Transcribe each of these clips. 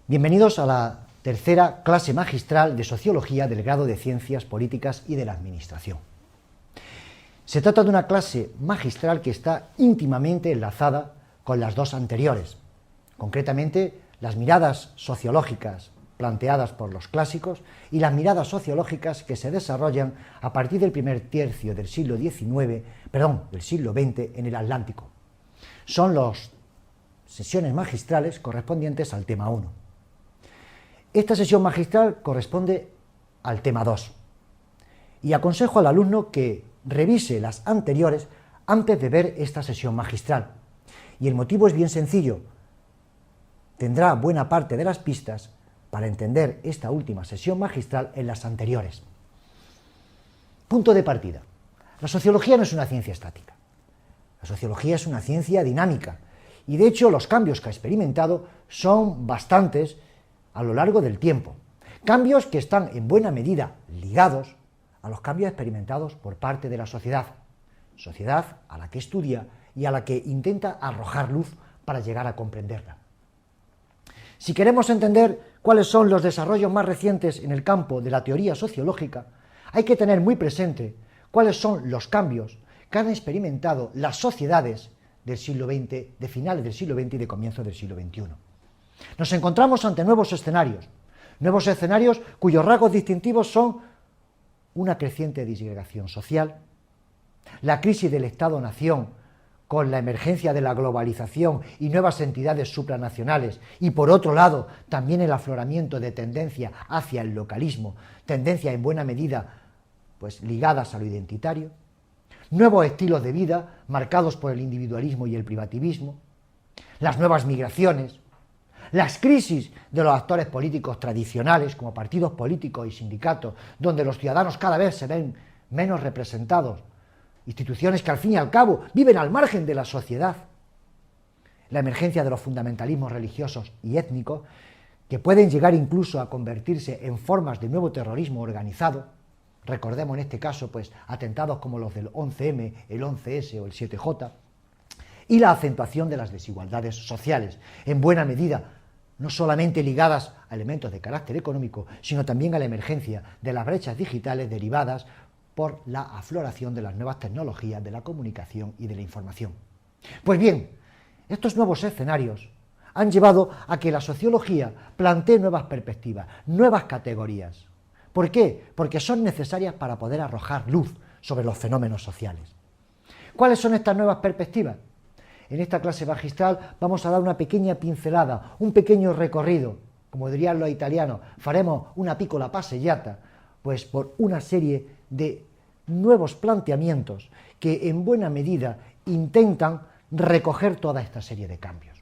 Bienvenidos a la tercera clase magistral de Sociología del grado de Ciencias Políticas y de la Administración. Se trata de una clase magistral que está íntimamente enlazada con las dos anteriores, concretamente las miradas sociológicas planteadas por los clásicos y las miradas sociológicas que se desarrollan a partir del primer tercio del siglo XX en el Atlántico. Son las sesiones magistrales correspondientes al tema 1. Esta sesión magistral corresponde al tema 2 y aconsejo al alumno que revise las anteriores antes de ver esta sesión magistral. Y el motivo es bien sencillo. Tendrá buena parte de las pistas para entender esta última sesión magistral en las anteriores. Punto de partida. La sociología no es una ciencia estática. La sociología es una ciencia dinámica y de hecho los cambios que ha experimentado son bastantes a lo largo del tiempo. Cambios que están en buena medida ligados a los cambios experimentados por parte de la sociedad a la que estudia y a la que intenta arrojar luz para llegar a comprenderla. Si queremos entender cuáles son los desarrollos más recientes en el campo de la teoría sociológica, hay que tener muy presente cuáles son los cambios que han experimentado las sociedades del siglo XX, de finales del siglo XX y de comienzos del siglo XXI. Nos encontramos ante nuevos escenarios cuyos rasgos distintivos son una creciente disgregación social, la crisis del Estado-nación con la emergencia de la globalización y nuevas entidades supranacionales y por otro lado también el afloramiento de tendencia hacia el localismo, tendencia en buena medida ligadas a lo identitario, nuevos estilos de vida marcados por el individualismo y el privativismo, las nuevas migraciones, las crisis de los actores políticos tradicionales como partidos políticos y sindicatos, donde los ciudadanos cada vez se ven menos representados, instituciones que al fin y al cabo viven al margen de la sociedad, la emergencia de los fundamentalismos religiosos y étnicos, que pueden llegar incluso a convertirse en formas de nuevo terrorismo organizado. Recordemos en este caso atentados como los del 11M, el 11S o el 7J, y la acentuación de las desigualdades sociales, en buena medida no solamente ligadas a elementos de carácter económico, sino también a la emergencia de las brechas digitales derivadas por la afloración de las nuevas tecnologías de la comunicación y de la información. Pues bien, estos nuevos escenarios han llevado a que la sociología plantee nuevas perspectivas, nuevas categorías. ¿Por qué? Porque son necesarias para poder arrojar luz sobre los fenómenos sociales. ¿Cuáles son estas nuevas perspectivas? En esta clase magistral vamos a dar una pequeña pincelada, un pequeño recorrido, como dirían los italianos, faremos una piccola passeggiata, por una serie de nuevos planteamientos que en buena medida intentan recoger toda esta serie de cambios.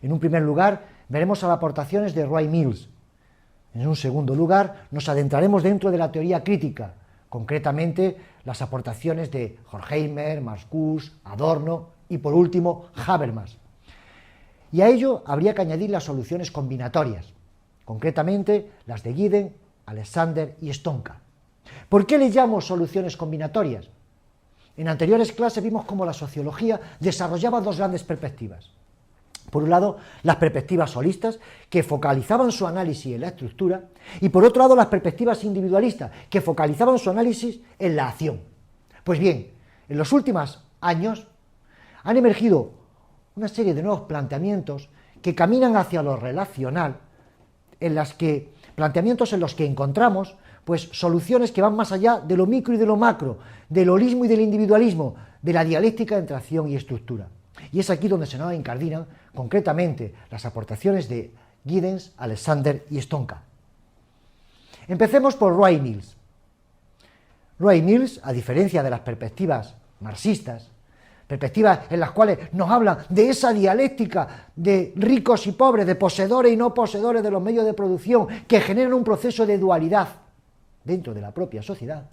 En un primer lugar, veremos las aportaciones de Roy Mills. En un segundo lugar, nos adentraremos dentro de la teoría crítica, concretamente las aportaciones de Horkheimer, Marcuse, Adorno y por último Habermas. Y a ello habría que añadir las soluciones combinatorias, concretamente las de Giddens, Alexander y Stonka. ¿Por qué le llamo soluciones combinatorias? En anteriores clases vimos cómo la sociología desarrollaba dos grandes perspectivas. Por un lado, las perspectivas holistas, que focalizaban su análisis en la estructura, y por otro lado, las perspectivas individualistas, que focalizaban su análisis en la acción. Pues bien, en los últimos años han emergido una serie de nuevos planteamientos que caminan hacia lo relacional, planteamientos en los que encontramos soluciones que van más allá de lo micro y de lo macro, del holismo y del individualismo, de la dialéctica entre acción y estructura. Y es aquí donde se nos encardinan concretamente las aportaciones de Giddens, Alexander y Stonka. Empecemos por Roy Mills. Roy Mills, a diferencia de las perspectivas marxistas, perspectivas en las cuales nos hablan de esa dialéctica de ricos y pobres, de poseedores y no poseedores de los medios de producción, que generan un proceso de dualidad dentro de la propia sociedad,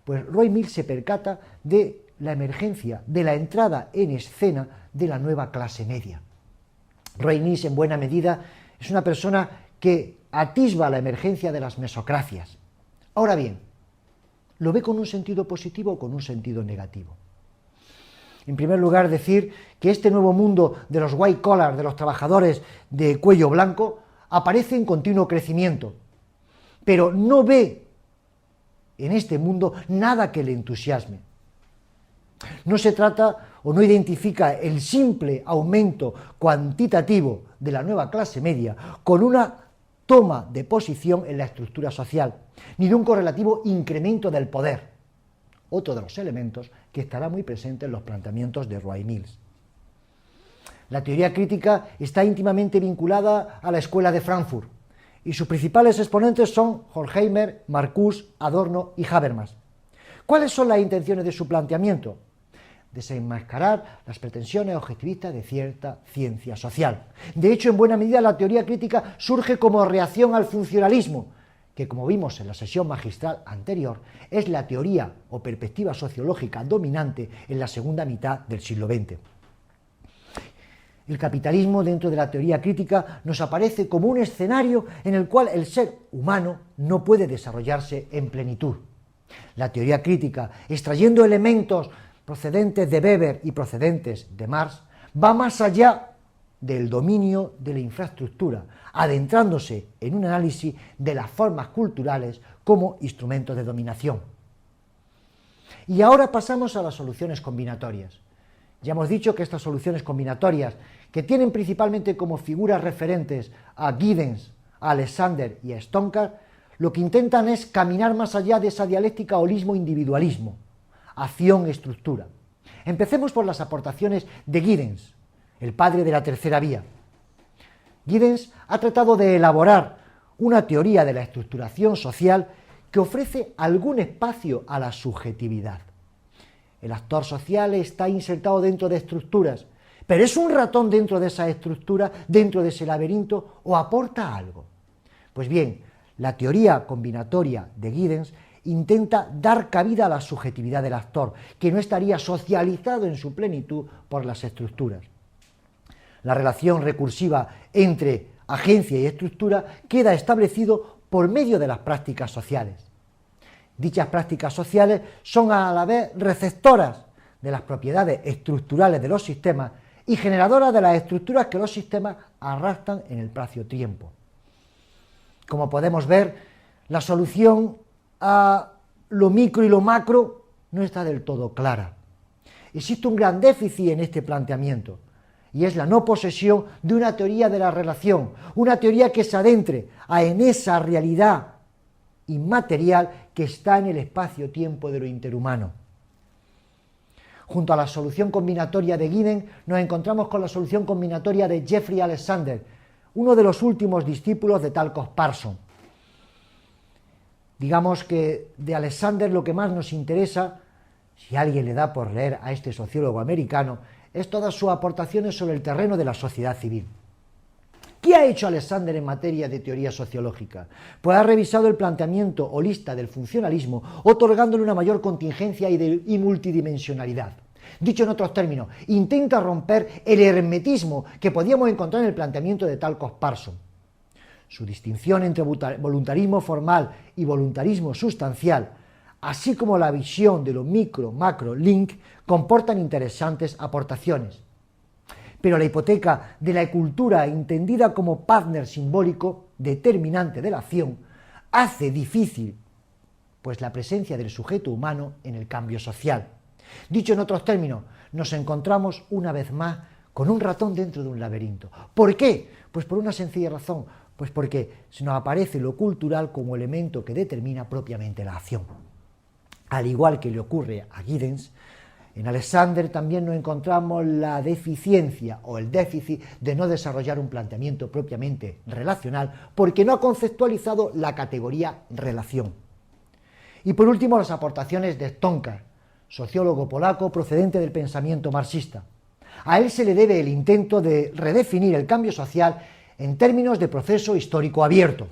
Roy Mills se percata de la emergencia, de la entrada en escena de la nueva clase media. Roy Mills, en buena medida, es una persona que atisba la emergencia de las mesocracias. Ahora bien, ¿lo ve con un sentido positivo o con un sentido negativo? En primer lugar, decir que este nuevo mundo de los white collar, de los trabajadores de cuello blanco, aparece en continuo crecimiento, pero no ve en este mundo nada que le entusiasme. No se trata o no identifica el simple aumento cuantitativo de la nueva clase media con una toma de posición en la estructura social, ni de un correlativo incremento del poder, otro de los elementos que estará muy presente en los planteamientos de Roy Mills. La teoría crítica está íntimamente vinculada a la Escuela de Frankfurt, y sus principales exponentes son Horkheimer, Marcuse, Adorno y Habermas. ¿Cuáles son las intenciones de su planteamiento? Desenmascarar las pretensiones objetivistas de cierta ciencia social. De hecho, en buena medida la teoría crítica surge como reacción al funcionalismo, que, como vimos en la sesión magistral anterior, es la teoría o perspectiva sociológica dominante en la segunda mitad del siglo XX. El capitalismo, dentro de la teoría crítica, nos aparece como un escenario en el cual el ser humano no puede desarrollarse en plenitud. La teoría crítica, extrayendo elementos procedentes de Weber y procedentes de Marx, va más allá del dominio de la infraestructura, adentrándose en un análisis de las formas culturales como instrumentos de dominación. Y ahora pasamos a las soluciones combinatorias. Ya hemos dicho que estas soluciones combinatorias, que tienen principalmente como figuras referentes a Giddens, a Alexander y a Stonkat, lo que intentan es caminar más allá de esa dialéctica holismo-individualismo, acción-estructura. Empecemos por las aportaciones de Giddens, el padre de la tercera vía. Giddens ha tratado de elaborar una teoría de la estructuración social que ofrece algún espacio a la subjetividad. El actor social está insertado dentro de estructuras, pero ¿es un ratón dentro de esa estructura, dentro de ese laberinto, o aporta algo? Pues bien, la teoría combinatoria de Giddens intenta dar cabida a la subjetividad del actor, que no estaría socializado en su plenitud por las estructuras. La relación recursiva entre agencia y estructura queda establecido por medio de las prácticas sociales. Dichas prácticas sociales son a la vez receptoras de las propiedades estructurales de los sistemas y generadoras de las estructuras que los sistemas arrastran en el espacio-tiempo. Como podemos ver, la solución a lo micro y lo macro no está del todo clara. Existe un gran déficit en este planteamiento, y es la no posesión de una teoría de la relación, una teoría que se adentre en esa realidad inmaterial que está en el espacio-tiempo de lo interhumano. Junto a la solución combinatoria de Giddens nos encontramos con la solución combinatoria de Jeffrey Alexander, uno de los últimos discípulos de Talcott Parsons. Digamos que de Alexander lo que más nos interesa, si alguien le da por leer a este sociólogo americano, es todas sus aportaciones sobre el terreno de la sociedad civil. ¿Qué ha hecho Alexander en materia de teoría sociológica? Pues ha revisado el planteamiento holista del funcionalismo, otorgándole una mayor contingencia y multidimensionalidad. Dicho en otros términos, intenta romper el hermetismo que podíamos encontrar en el planteamiento de Talcott Parsons. Su distinción entre voluntarismo formal y voluntarismo sustancial, así como la visión de lo micro-macro link, comportan interesantes aportaciones. Pero la hipoteca de la cultura, entendida como partner simbólico determinante de la acción, hace difícil pues la presencia del sujeto humano en el cambio social. Dicho en otros términos, nos encontramos una vez más con un ratón dentro de un laberinto. ¿Por qué? Pues por una sencilla razón, pues porque se nos aparece lo cultural como elemento que determina propiamente la acción. Al igual que le ocurre a Giddens, en Alexander también nos encontramos la deficiencia o el déficit de no desarrollar un planteamiento propiamente relacional porque no ha conceptualizado la categoría relación. Y por último, las aportaciones de Stonkat, sociólogo polaco procedente del pensamiento marxista. A él se le debe el intento de redefinir el cambio social en términos de proceso histórico abierto.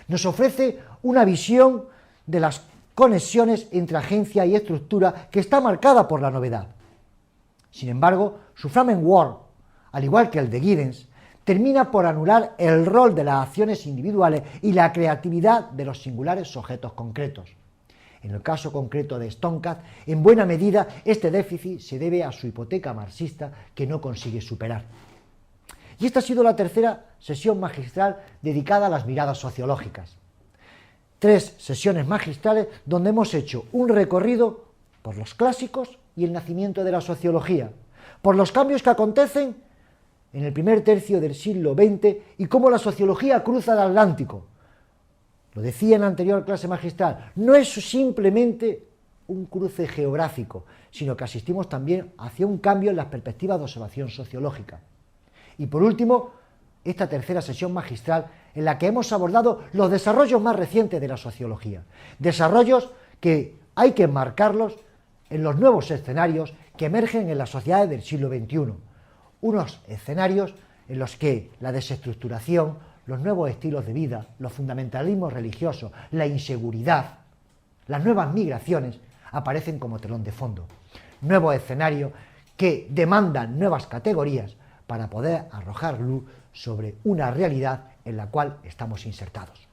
Nos ofrece una visión de las conexiones entre agencia y estructura que está marcada por la novedad. Sin embargo, su Framework, al igual que el de Giddens, termina por anular el rol de las acciones individuales y la creatividad de los singulares sujetos concretos. En el caso concreto de Stonkat, en buena medida este déficit se debe a su hipoteca marxista que no consigue superar. Y esta ha sido la tercera sesión magistral dedicada a las miradas sociológicas. 3 sesiones magistrales donde hemos hecho un recorrido por los clásicos y el nacimiento de la sociología, por los cambios que acontecen en el primer tercio del siglo XX y cómo la sociología cruza el Atlántico. Lo decía en la anterior clase magistral, no es simplemente un cruce geográfico, sino que asistimos también hacia un cambio en las perspectivas de observación sociológica. Y por último, esta tercera sesión magistral en la que hemos abordado los desarrollos más recientes de la sociología, desarrollos que hay que enmarcarlos en los nuevos escenarios que emergen en las sociedades del siglo XXI, unos escenarios en los que la desestructuración, los nuevos estilos de vida, los fundamentalismos religiosos, la inseguridad, las nuevas migraciones aparecen como telón de fondo. Nuevos escenarios que demandan nuevas categorías para poder arrojar luz sobre una realidad en la cual estamos insertados.